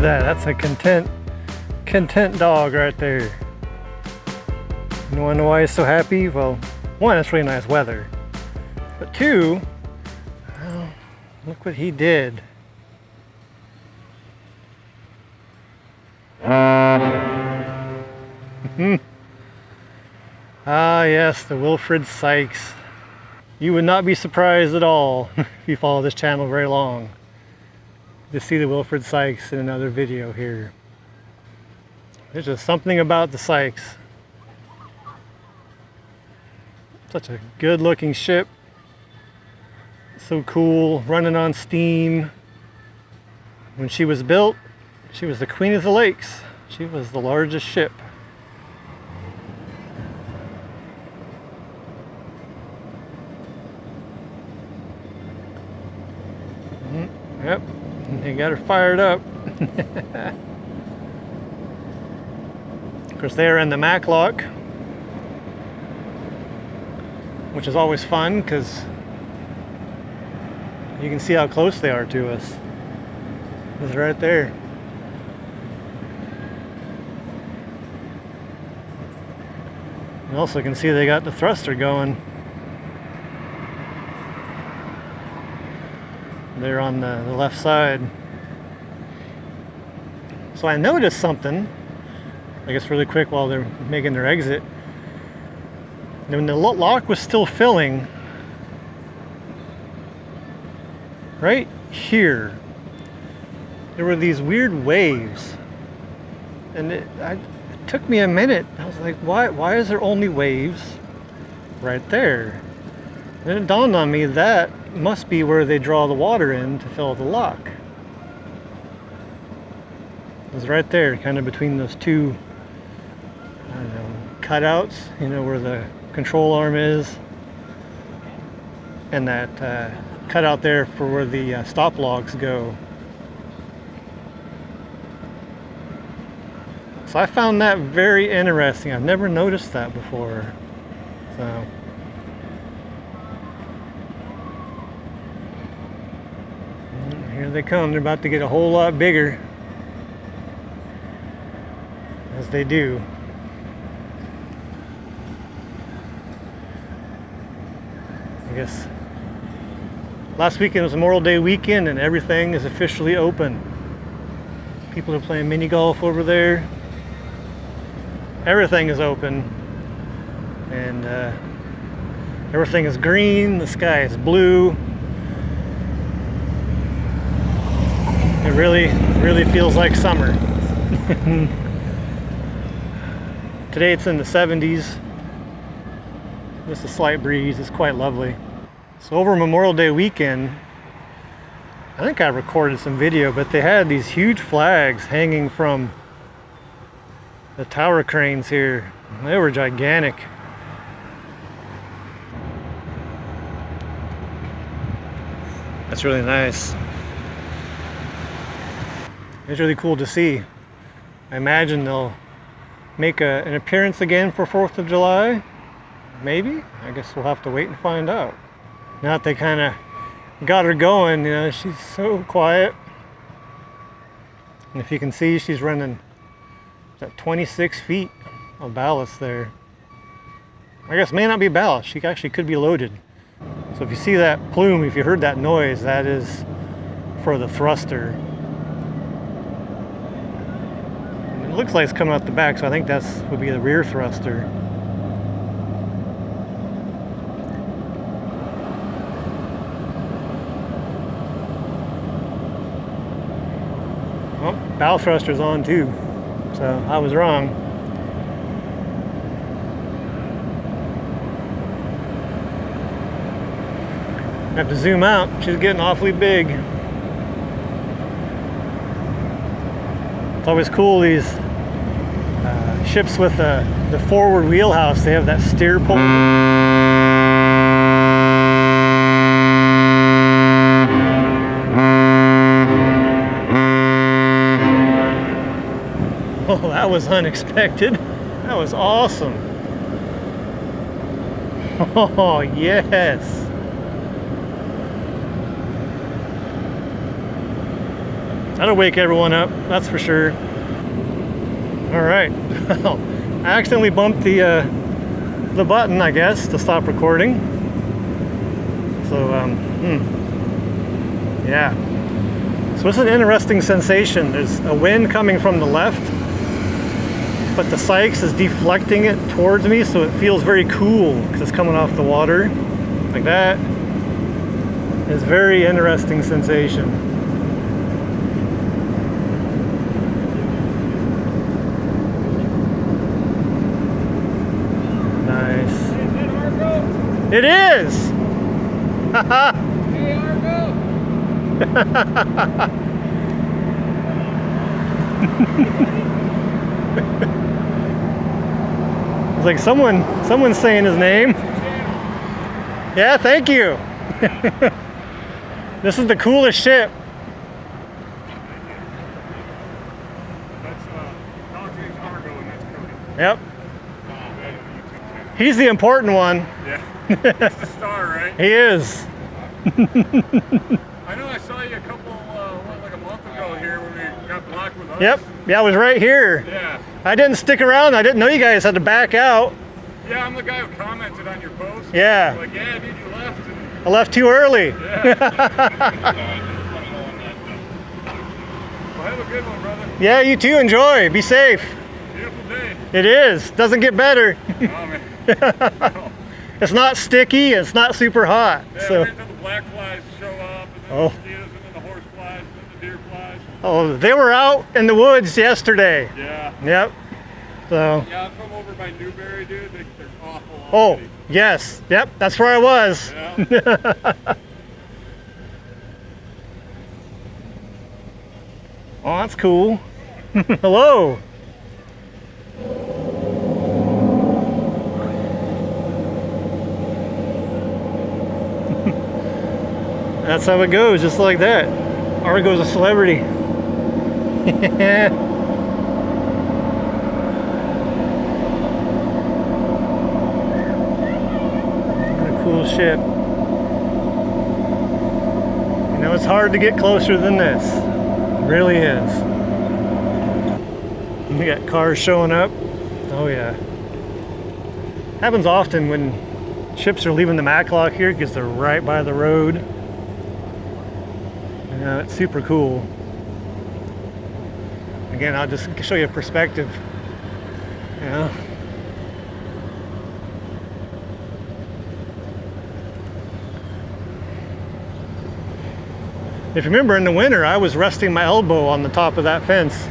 that. That's a content dog right there. You wanna know why he's so happy? Well, one, it's really nice weather. But two, well, look what he did. Ah yes, the Wilfred Sykes. You would not be surprised at all if you follow this channel very long to see the Wilfred Sykes in another video here. There's just something about the Sykes. Such a good looking ship. So cool, running on steam. When she was built, she was the queen of the lakes. She was the largest ship. Yep, they got her fired up. Of course, they're in the Maclock, which is always fun because you can see how close they are to us. It's right there. You also can see they got the thruster going. They're on the left side. So I noticed something, I guess really quick while they're making their exit. When the lock was still filling, right here, there were these weird waves. And it took me a minute. I was like, why is there only waves right there? And it dawned on me that must be where they draw the water in to fill the lock. It was right there, kind of between those two, I don't know, cutouts, you know, where the control arm is, and that cutout there for where the stop logs go. So I found that very interesting. I've never noticed that before. So here they come. They're about to get a whole lot bigger, as they do. I guess last weekend was Memorial Day weekend and everything is officially open. People are playing mini golf over there. Everything is open, and everything is green. The sky is blue. It really feels like summer. Today it's in the 70s. Just a slight breeze. It's quite lovely. So over Memorial Day weekend, I think I recorded some video, but they had these huge flags hanging from the tower cranes here. They were gigantic. That's really nice. It's really cool to see. I imagine they'll make an appearance again for 4th of July. Maybe? I guess we'll have to wait and find out. Now that they kind of got her going, you know, she's so quiet. And if you can see, she's running at 26 feet of ballast there. I guess it may not be ballast. She actually could be loaded. So if you see that plume, if you heard that noise, that is for the thruster. And it looks like it's coming out the back, so I think that's would be the rear thruster. Oh, bow thruster's on too. So I was wrong. I have to zoom out. She's getting awfully big. It's always cool, these ships with the forward wheelhouse. They have that steer pole. Oh, that was unexpected. That was awesome. Oh, yes. That'll wake everyone up, that's for sure. All right. I accidentally bumped the button, I guess, to stop recording. So, yeah. So it's an interesting sensation. There's a wind coming from the left, but the Sykes is deflecting it towards me, so it feels very cool because it's coming off the water like that. It's a very interesting sensation. Nice. Is that Argo? It is! Hey, Argo! It's like someone's saying his name. Yeah, thank you. This is the coolest ship. That's Argo, and that's Cody. Yep. YouTube He's the important one. channel. Yeah. That's the star, right? He is. I know I saw you a couple, like a month ago here when we got blocked with us. Yep. Yeah, I was right here. Yeah. I didn't stick around. I didn't know you guys had to back out. Yeah, I'm the guy who commented on your post. Yeah. Like, yeah, dude, you left. And, I left too early. yeah. Well, have a good one, brother. Yeah, you too. Enjoy. Be safe. Beautiful day. It is. Doesn't get better. Oh, man. It's not sticky. It's not super hot. Yeah, So. wait until the black flies show up, and then Oh. the mosquitoes, and then the horse flies, and then the deer flies. Oh, they were out in the woods yesterday. Yeah. Yep. So. Yeah, I'm from over by Newberry, dude. They're awful Oh, already. yes. Yep. That's where I was. Yeah. Oh, that's cool. Hello. That's how it goes, just like that. Argo's a celebrity. What a cool ship. You know, it's hard to get closer than this. It really is. We got cars showing up. Oh yeah. Happens often when ships are leaving the Macklock here because they're right by the road. You know, it's super cool. Again, I'll just show you a perspective. You know. If you remember in the winter, I was resting my elbow on the top of that fence.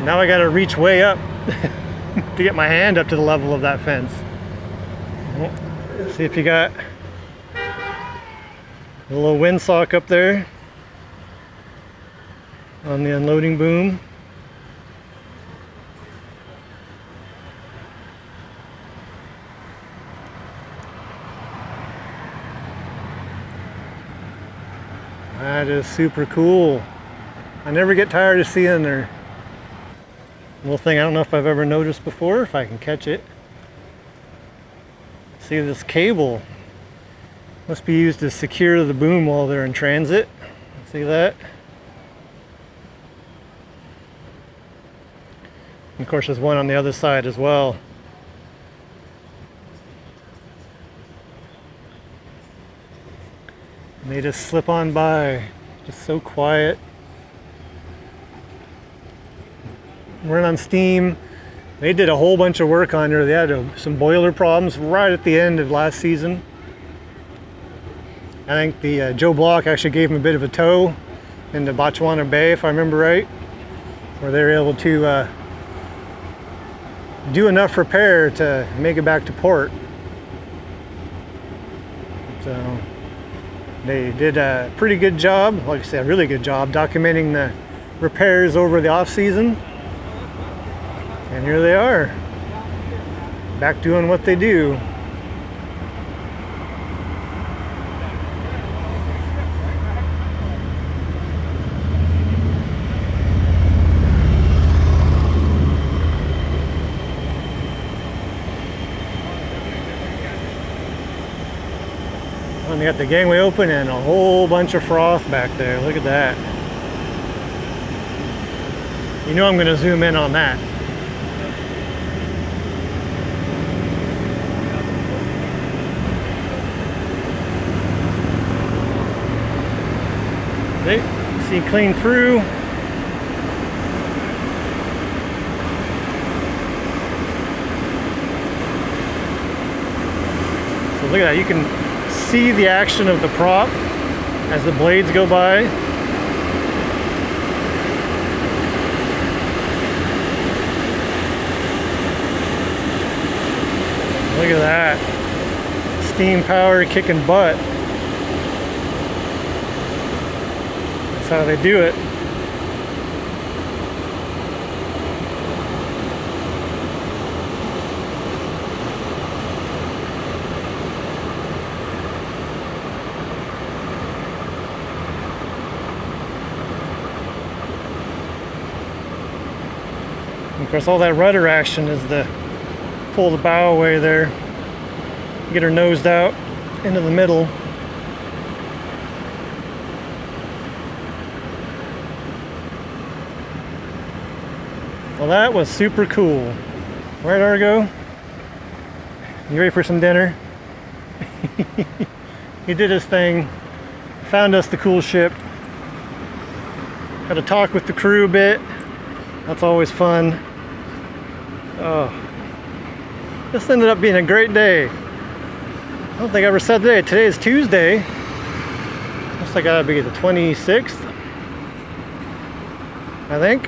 Now I got to reach way up to get my hand up to the level of that fence. Let's see if you got a little windsock up there on the unloading boom. That is super cool. I never get tired of seeing their little thing. I don't know if I've ever noticed before, if I can catch it. See this cable must be used to secure the boom while they're in transit. See that? And of course there's one on the other side as well. And they just slip on by, just so quiet. Running on steam. They did a whole bunch of work on her. They had some boiler problems right at the end of last season. I think the Joe Block actually gave them a bit of a tow into Botswana Bay, if I remember right, where they were able to do enough repair to make it back to port. So they did a pretty good job, like I said, a really good job documenting the repairs over the off season. And here they are, back doing what they do. And they got the gangway open and a whole bunch of froth back there. Look at that. You know I'm going to zoom in on that. Okay, see clean through. So look at that, you can see the action of the prop as the blades go by. Look at that. Steam power kicking butt. That's how they do it. And of course, all that rudder action is the pull the bow away there, get her nosed out into the middle. Well, that was super cool. Right, Argo? You ready for some dinner? He did his thing, found us the cool ship. Got to talk with the crew a bit. That's always fun. Oh. This ended up being a great day. I don't think I ever said today. Today is Tuesday. Looks like that'll be the 26th, I think,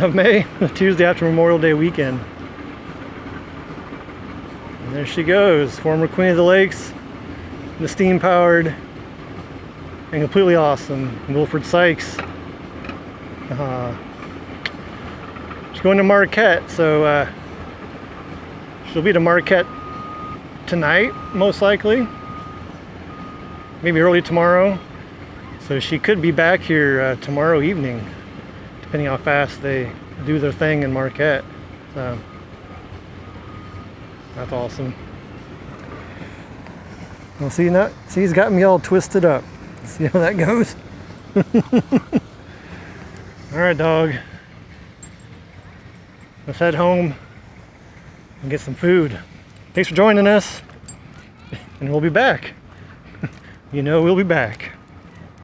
of May. Tuesday after Memorial Day weekend. And there she goes, former Queen of the Lakes, the steam powered and completely awesome Wilfred Sykes. She's going to Marquette, so she'll be to Marquette tonight, most likely. Maybe early tomorrow. So she could be back here tomorrow evening, depending how fast they do their thing in Marquette. So that's awesome. Well, see, he's got me all twisted up. See how that goes? All right, dog. Let's head home and get some food. Thanks for joining us, and we'll be back. You know we'll be back.